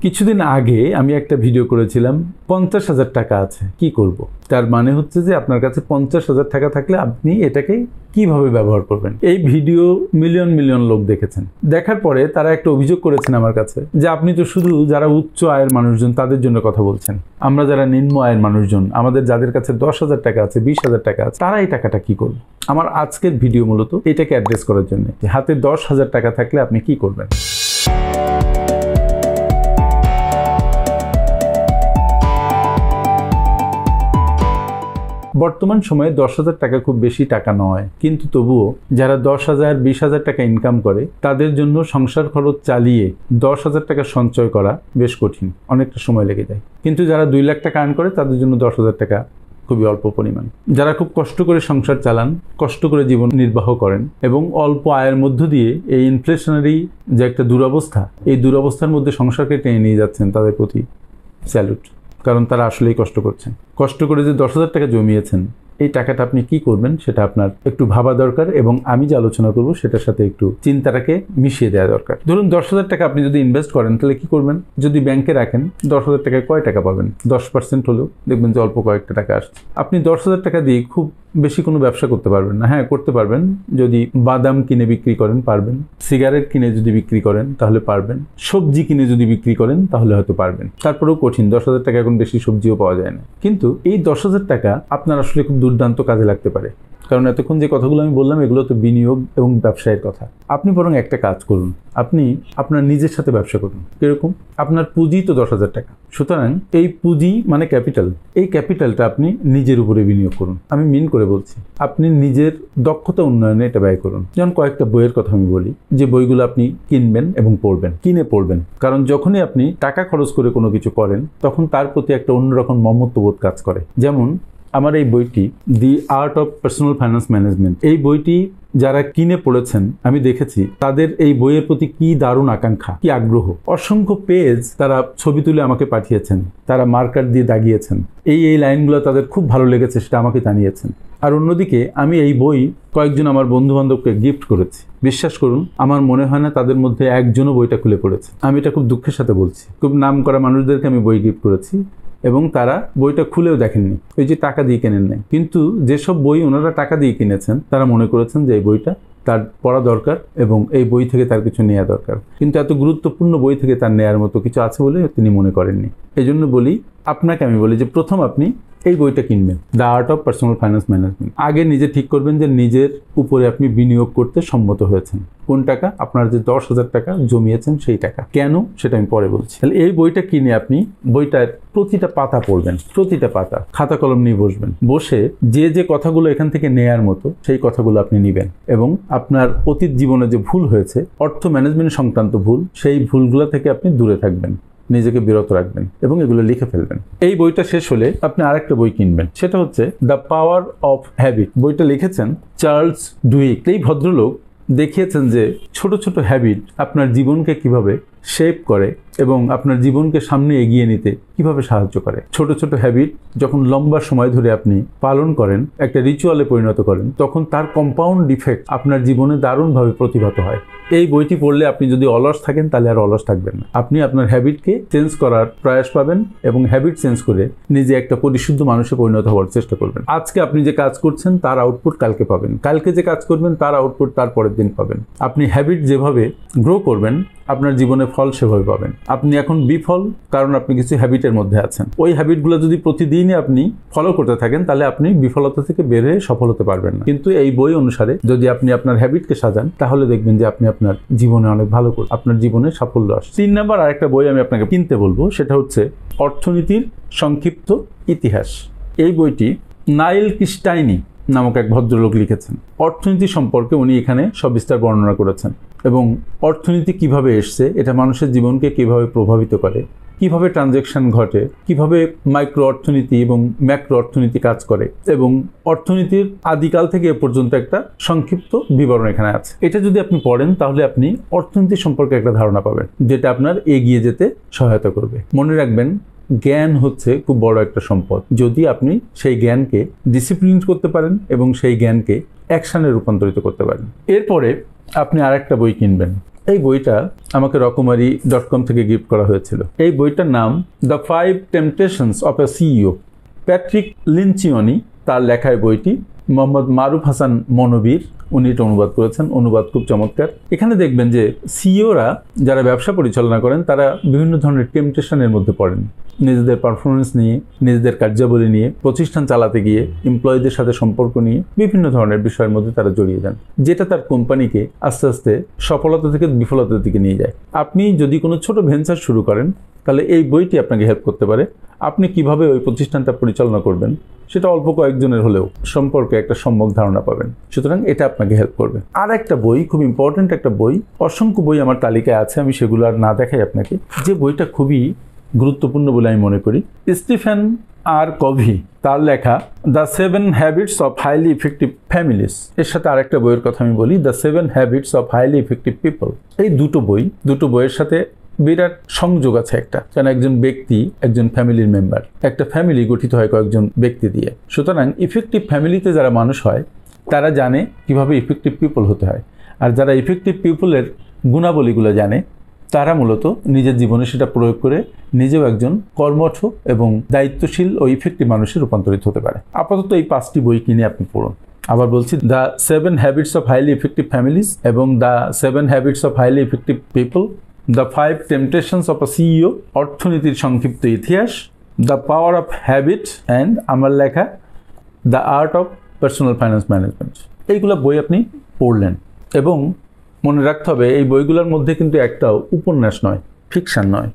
কিছুদিন আগে আমি একটা ভিডিও করেছিলাম 50,000 টাকা আছে কি করব। তার মানে হচ্ছে যে আপনার কাছে 50,000 টাকা থাকলে আপনি এটাকে কিভাবে ব্যবহার করবেন। এই ভিডিও মিলিয়ন মিলিয়ন লোক দেখেছেন। দেখার পরে তারা একটা অভিযোগ করেছেন আমার কাছে যে আপনি তো শুধু যারা উচ্চ আয়ের মানুষজন তাদের জন্য কথা বলছেন, আমরা যারা নিম্ন আয়ের মানুষজন, আমাদের যাদের কাছে 10,000 টাকা আছে, 20,000 টাকা আছে, তারা এই টাকাটা কি করবে। আমার আজকের ভিডিও মূলত এটাকে অ্যাড্রেস করার জন্য, হাতে 10,000 টাকা থাকলে আপনি কি করবেন। বর্তমান সময়ে 10,000 টাকা খুব বেশি টাকা নয়, কিন্তু তবুও যারা 10,000, 20,000 টাকা ইনকাম করে তাদের জন্য সংসার খরচ চালিয়ে 10,000 টাকা সঞ্চয় করা বেশ কঠিন, অনেকটা সময় লেগে যায়। কিন্তু যারা 2 লাখ টাকা আর্ন করে তাদের জন্য 10,000 টাকা খুবই অল্প পরিমাণ। যারা খুব কষ্ট করে সংসার চালান, কষ্ট করে জীবন নির্বাহ করেন এবং অল্প আয়ের মধ্য দিয়ে এই ইনফ্লেশনারি যে একটা দুরবস্থা, এই দুরবস্থার মধ্যে সংসারকে টেনে নিয়ে যাচ্ছেন, তাদের প্রতি স্যালুট। কারণ তারা আসলেই কষ্ট করছেন। কষ্ট করে যে 10,000 টাকা জমিয়েছেন, এই টাকাটা আপনি কি করবেন সেটা আপনার একটু ভাবা দরকার এবং আমি যে আলোচনা করব সেটার সাথে একটু চিন্তাটাকে মিশিয়ে দেওয়া দরকার। ধরুন 10,000 টাকা আপনি যদি ইনভেস্ট করেন তাহলে কি করবেন। যদি ব্যাংকে রাখেন 10,000 টাকায় কয় টাকা পাবেন? 10% হলেও দেখবেন যে অল্প কয়েকটা টাকা আসছে। আপনি 10,000 টাকা দিয়ে খুব বেশি কোনো ব্যবসা করতে পারবেন না। হ্যাঁ, করতে পারবেন যদি বাদাম কিনে বিক্রি করেন, পারবেন। সিগারেট কিনে যদি বিক্রি করেন তাহলে পারবেন। সবজি কিনে যদি বিক্রি করেন তাহলে হয়তো পারবেন। তারপরেও কঠিন, 10,000 টাকা এখন বেশি সবজিও পাওয়া যায় না। কিন্তু এই 10,000 টাকা আপনার আসলে খুব দুর্দান্ত কাজে লাগতে পারে। কারণ এতক্ষণ যে কথাগুলো আমি বললাম এগুলো তো বিনিয়োগ এবং ব্যবসায়ের কথা। আপনি বরং একটা কাজ করুন, আপনি আপনার নিজের সাথে ব্যবসা করুন। কিরকম? আপনার পুঁজি তো 10,000 টাকা, সুতরাং এই পুঁজি মানে ক্যাপিটাল, এই ক্যাপিটালটা আপনি নিজের উপরে বিনিয়োগ করুন। আমি মিন করে বলছি, আপনি নিজের দক্ষতা উন্নয়নে এটা ব্যয় করুন। যেমন কয়েকটা বইয়ের কথা আমি বলি, যে বইগুলো আপনি কিনবেন এবং পড়বেন, কিনে পড়বেন। কারণ যখনই আপনি টাকা খরচ করে কোনো কিছু করেন তখন তার প্রতি একটা অন্যরকম মমত্ববোধ কাজ করে। যেমন আমার এই বইটি দি art of personal finance management, এই বইটি যারা কিনে পড়েছেন আমি দেখেছি তাদের এই বইয়ের প্রতি কি দারুণ আকাঙ্ক্ষা, কি আগ্রহ। অসংখ্য পেজ তারা ছবি তুলে আমাকে পাঠিয়েছেন, তারা মার্কার দিয়ে দাগিয়েছেন, এই লাইনগুলো তাদের খুব ভালো লেগেছে সেটা আমাকে জানিয়েছেন। আর অন্যদিকে আমি এই বই কয়েকজন আমার বন্ধু বান্ধবকে গিফট করেছি। বিশ্বাস করুন, আমার মনে হয় না তাদের মধ্যে একজনও বইটা খুলে পড়েছে। আমি এটা খুব দুঃখের সাথে বলছি। খুব নাম করা মানুষদেরকে আমি বই গিফট করেছি এবং তারা বইটা খুলেও দেখেননি, ওই যে টাকা দিয়ে কেনেন নাই। কিন্তু যেসব বই ওনারা টাকা দিয়ে কিনেছেন তারা মনে করেছেন যে এই বইটা তার পড়া দরকার এবং এই বই থেকে তার কিছু নেওয়া দরকার। কিন্তু এত গুরুত্বপূর্ণ বই থেকে তার নেয়ার মতো কিছু আছে বলে তিনি মনে করেননি। এই জন্য বলি, আপনাকে আমি বলি যে প্রথম আপনি এই বইটা কিনবেন, the art of personal finance management. আগে নিজে ঠিক করবেন যে নিজের উপরে আপনি বিনিয়োগ করতে সম্মত হয়েছেন। কোন টাকা? আপনার যে 10,000 টাকা জমিয়েছেন সেই টাকা। কেন সেটা আমি পরে বলছি। তাহলে এই বইটা কিনে আপনি বইটার প্রতিটা পাতা পড়বেন, প্রতিটা পাতা খাতা কলম নিয়ে বসবেন, বসে যে কথাগুলো এখান থেকে নেয়ার মতো সেই কথাগুলো আপনি নেবেন এবং আপনার অতীত জীবনে যে ভুল হয়েছে, অর্থ ম্যানেজমেন্ট সংক্রান্ত ভুল, সেই ভুলগুলো থেকে আপনি দূরে থাকবেন, নিজেকে বিরত রাখবেন এবং এগুলো লিখে ফেলবেন। এই বইটা শেষ হলে আপনি আরেকটা বই কিনবেন, সেটা হচ্ছে দ্য পাওয়ার অফ হ্যাবিট। বইটা লিখেছেন চার্লস ডুইক। এই ভদ্রলোক দেখিয়েছেন যে ছোট ছোট হ্যাবিট আপনার জীবনকে কিভাবে শেপ করে এবং আপনার জীবনকে সামনে এগিয়ে নিতে কিভাবে সাহায্য করে। ছোট ছোট হ্যাবিট যখন লম্বা সময় ধরে আপনি পালন করেন, একটা রিচুয়ালে পরিণত করেন, তখন তার কম্পাউন্ড ইফেক্ট আপনার জীবনে দারুণভাবে প্রতিভাত হয়। এই বইটি পড়লে আপনি যদি অলস থাকেন তাহলে আর অলস থাকবেন না। আপনি আপনার হ্যাবিটকে চেঞ্জ করার প্রয়াস পাবেন এবং হ্যাবিট চেঞ্জ করে নিজে একটা পরিশুদ্ধ মানুষে পরিণত হওয়ার চেষ্টা করবেন। আজকে আপনি যে কাজ করছেন তার আউটপুট কালকে পাবেন, কালকে যে কাজ করবেন তার আউটপুট তার পরের দিন পাবেন। আপনি হ্যাবিট যেভাবে গ্রো করবেন আপনার জীবনে ফল সেভাবে পাবেন। আপনি এখন বিফল কারণ আপনি কিছু হ্যাবিটের মধ্যে আছেন। ওই হ্যাবিটগুলো যদি প্রতিদিনই আপনি ফলো করতে থাকেন তাহলে আপনি বিফলতা থেকে বের হয়ে সফল হতে পারবেন না। কিন্তু এই বই অনুসারে যদি আপনি আপনার হ্যাবিটকে সাজান তাহলে দেখবেন যে আপনি আপনার জীবনে অনেক ভালো করবেন, আপনার জীবনে সাফল্য আসে। 3 নাম্বার আরেকটা বই আমি আপনাকে কিনতে বলবো, সেটা হচ্ছে অর্থনীতির সংক্ষিপ্ত ইতিহাস। এই বইটি নাইল ক্রিস্টাইনি নামক এক ভদ্রলোক লিখেছেন। অর্থনীতি সম্পর্কে উনি এখানে সবিস্তার বর্ণনা করেছেন এবং অর্থনীতি কিভাবে এসছে, এটা মানুষের জীবনকে কিভাবে প্রভাবিত করে, কিভাবে ট্রানজ্যাকশন ঘটে, কিভাবে মাইক্রো অর্থনীতি এবং ম্যাক্রো অর্থনীতি কাজ করে এবং অর্থনীতির আদিকাল থেকে এ পর্যন্ত একটা সংক্ষিপ্ত বিবরণ এখানে আছে। এটা যদি আপনি পড়েন তাহলে আপনি অর্থনীতি সম্পর্কে একটা ধারণা পাবেন যেটা আপনার এগিয়ে যেতে সহায়তা করবে। মনে রাখবেন, জ্ঞান হচ্ছে খুব বড় একটা সম্পদ। যদি আপনি সেই জ্ঞানকে ডিসিপ্লিন করতে পারেন এবং সেই জ্ঞানকে অ্যাকশনে রূপান্তরিত করতে পারেন। এরপরে আপনি আরেকটা বই কিনবেন, এই বইটা আমাকে রকমারি.com থেকে গিফট করা হয়েছিল। এই বইটার নাম the 5 temptations of a CEO. Patrick Lencioni তার লেখায় বইটি। মোহাম্মদ মারুফ হাসান মনোবীর উনি এটা অনুবাদ করেছেন, অনুবাদ খুব চমৎকার। এখানে দেখবেন যে সিইওরা যারা ব্যবসা পরিচালনা করেন তারা বিভিন্ন ধরনের টেম্পটেশনের মধ্যে পড়েন। নিজেদের পারফরমেন্স নিয়ে, নিজেদের কার্যাবলী নিয়ে, প্রতিষ্ঠান চালাতে গিয়ে এমপ্লয়ীদের সাথে সম্পর্ক নিয়ে বিভিন্ন ধরনের বিষয়ের মধ্যে তারা জড়িয়ে যান, যেটা তার কোম্পানিকে আস্তে আস্তে সফলতা থেকে বিফলতার দিকে নিয়ে যায়। আপনি যদি কোনো ছোট ভেঞ্চার শুরু করেন তাহলে এই বইটি আপনাকে হেল্প করতে পারে। আপনি কিভাবে ওই প্রতিষ্ঠানটা পরিচালনা করবেন সেটা অল্প কয়েকজনের হলেও সম্পর্কে একটা সম্যক ধারণা পাবেন। সুতরাং এটা আপনাকে হেল্প করবে। আর একটা বই, খুব ইম্পর্টেন্ট একটা বই, অসংখ্য বই আমার তালিকায় আছে, আমি সেগুলো আর না দেখাই আপনাকে। যে বইটা খুবই গুরুত্বপূর্ণ বলে আমি মনে করি, স্টিফেন আর কভি তার লেখা the 7 habits of highly effective families. এর সাথে আরেকটা বইয়ের কথা আমি বলি, the 7 habits of highly effective people. এই দুটো বইয়ের সাথে বিরাট সংযোগ আছে একটা, কারণ একজন ব্যক্তি একজন ফ্যামিলির মেম্বার, একটা ফ্যামিলি গঠিত হয় কয়েকজন ব্যক্তি দিয়ে। সুতরাং ইফেক্টিভ ফ্যামিলিতে যারা মানুষ হয় তারা জানে কিভাবে ইফেক্টিভ পিপল হতে হয়, আর যারা ইফেক্টিভ পিপলের গুণাবলীগুলো জানে তারা মূলত নিজের জীবনে সেটা প্রয়োগ করে নিজেও একজন কর্মঠ এবং দায়িত্বশীল ও ইফেক্টিভ মানুষে রূপান্তরিত হতে পারে। আপাতত এই 5টি বই কিনে আপনি পড়ুন। আবার বলছি, the 7 habits of highly effective families এবং the 7 habits of highly effective people, the 5 temptations of a CEO, অর্থনীতির সংক্ষিপ্ত ইতিহাস, the power of habit and আমার লেখা the art of personal finance management. এইগুলো বই আপনি পড়লেন এবং মনে রাখতে হবে এই বইগুলোর মধ্যে কিন্তু একটাও উপন্যাস নয়, ফিকশন নয়।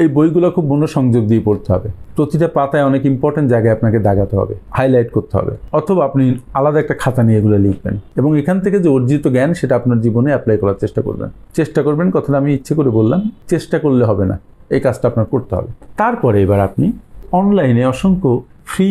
এই বইগুলো খুব মনোসংযোগ দিয়ে পড়তে হবে। প্রতিটা পাতায় অনেক ইম্পর্টেন্ট জায়গায় আপনাকে দাগাতে হবে, হাইলাইট করতে হবে, অথবা আপনি আলাদা একটা খাতা নিয়ে এগুলো লিখবেন এবং এখান থেকে যে অর্জিত জ্ঞান সেটা আপনার জীবনে অ্যাপ্লাই করার চেষ্টা করবেন। কথাটা আমি ইচ্ছে করে বললাম, চেষ্টা করলে হবে না, এই কাজটা আপনার করতে হবে। তারপরে এবার আপনি অনলাইনে অসংখ্য ফ্রি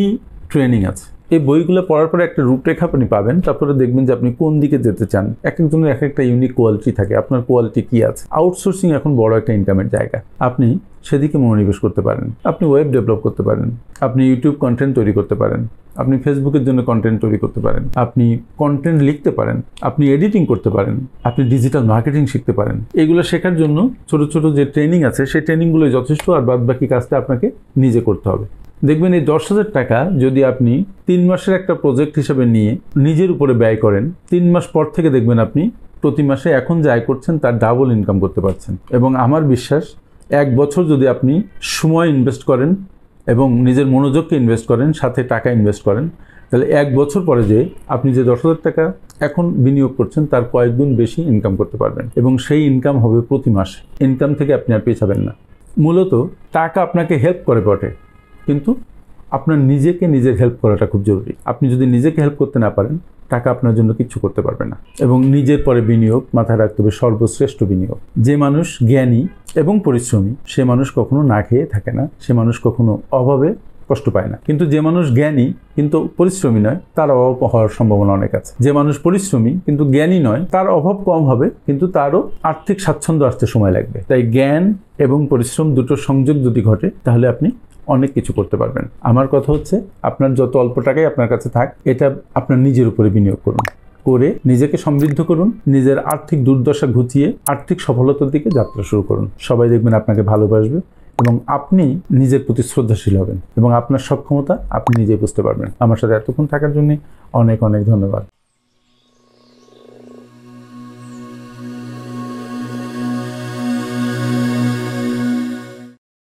ট্রেনিং আছে। এই বইগুলো পড়ার পরে একটা রূপরেখা আপনি পাবেন, তারপরে দেখবেন যে আপনি কোন দিকে যেতে চান। এক একজনের এক একটা ইউনিক কোয়ালিটি থাকে, আপনার কোয়ালিটি কি আছে। আউটসোর্সিং এখন বড় একটা ইনকামের জায়গা, আপনি সেদিকে মনোনিবেশ করতে পারেন। আপনি ওয়েব ডেভেলপ করতে পারেন, আপনি ইউটিউব কন্টেন্ট তৈরি করতে পারেন, আপনি ফেসবুকের জন্য কন্টেন্ট তৈরি করতে পারেন, আপনি কন্টেন্ট লিখতে পারেন, আপনি এডিটিং করতে পারেন, আপনি ডিজিটাল মার্কেটিং শিখতে পারেন। এগুলো শেখার জন্য ছোট ছোট যে ট্রেনিং আছে সেই ট্রেনিংগুলো যথেষ্ট, আর বাদ বাকি কাজটা আপনাকে নিজে করতে হবে। দেখবেন এই 10,000 টাকা যদি আপনি 3 মাসের একটা প্রজেক্ট হিসেবে নিয়ে নিজের উপরে ব্যয় করেন, 3 মাস পর থেকে দেখবেন আপনি প্রতি মাসে এখন যা আয় করছেন তার ডাবল ইনকাম করতে পারছেন। এবং আমার বিশ্বাস 1 বছর যদি আপনি সময় ইনভেস্ট করেন এবং নিজের মনোযোগকে ইনভেস্ট করেন, সাথে টাকা ইনভেস্ট করেন, তাহলে 1 বছর পরে যে আপনি যে 10,000 টাকা এখন বিনিয়োগ করছেন তার কয়েক গুণ বেশি ইনকাম করতে পারবেন এবং সেই ইনকাম হবে প্রতি মাসে। ইনকাম থেকে আপনি আর পেছাবেন না। মূলত টাকা আপনাকে হেল্প করে বটে, কিন্তু আপনার নিজেকে নিজের হেল্প করাটা খুব জরুরি। আপনি যদি নিজেকে হেল্প করতে না পারেন, টাকা আপনার জন্য কিচ্ছু করতে পারবে না। এবং নিজের পরে বিনিয়োগ মাথায় রাখতে হবে, সর্বশ্রেষ্ঠ বিনিয়োগ। যে মানুষ জ্ঞানী এবং পরিশ্রমী সে মানুষ কখনো না খেয়ে থাকে না, সে মানুষ কখনো অভাবে কষ্ট পায় না। কিন্তু যে মানুষ জ্ঞানী কিন্তু পরিশ্রমী নয়, তার অভাব হওয়ার সম্ভাবনা অনেক আছে। যে মানুষ পরিশ্রমী কিন্তু জ্ঞানী নয়, তার অভাব কম হবে কিন্তু তারও আর্থিক স্বাচ্ছন্দ্য আসতে সময় লাগবে। তাই জ্ঞান এবং পরিশ্রম দুটোর সংযোগ যদি ঘটে তাহলে আপনি অনেক কিছু করতে পারবেন। আমার কথা হচ্ছে, আপনার যত অল্প টাকাই আপনার কাছে থাক, এটা আপনার নিজের উপরে বিনিয়োগ করুন, করে নিজেকে সমৃদ্ধ করুন, নিজের আর্থিক দুর্দশা ঘুচিয়ে আর্থিক সফলতার দিকে যাত্রা শুরু করুন। সবাই দেখবেন আপনাকে ভালোবাসবে এবং আপনি নিজের প্রতি শ্রদ্ধাশীল হবেন এবং আপনার সক্ষমতা আপনি নিজেই বুঝতে পারবেন। আমার সাথে এতক্ষণ থাকার জন্য অনেক অনেক ধন্যবাদ।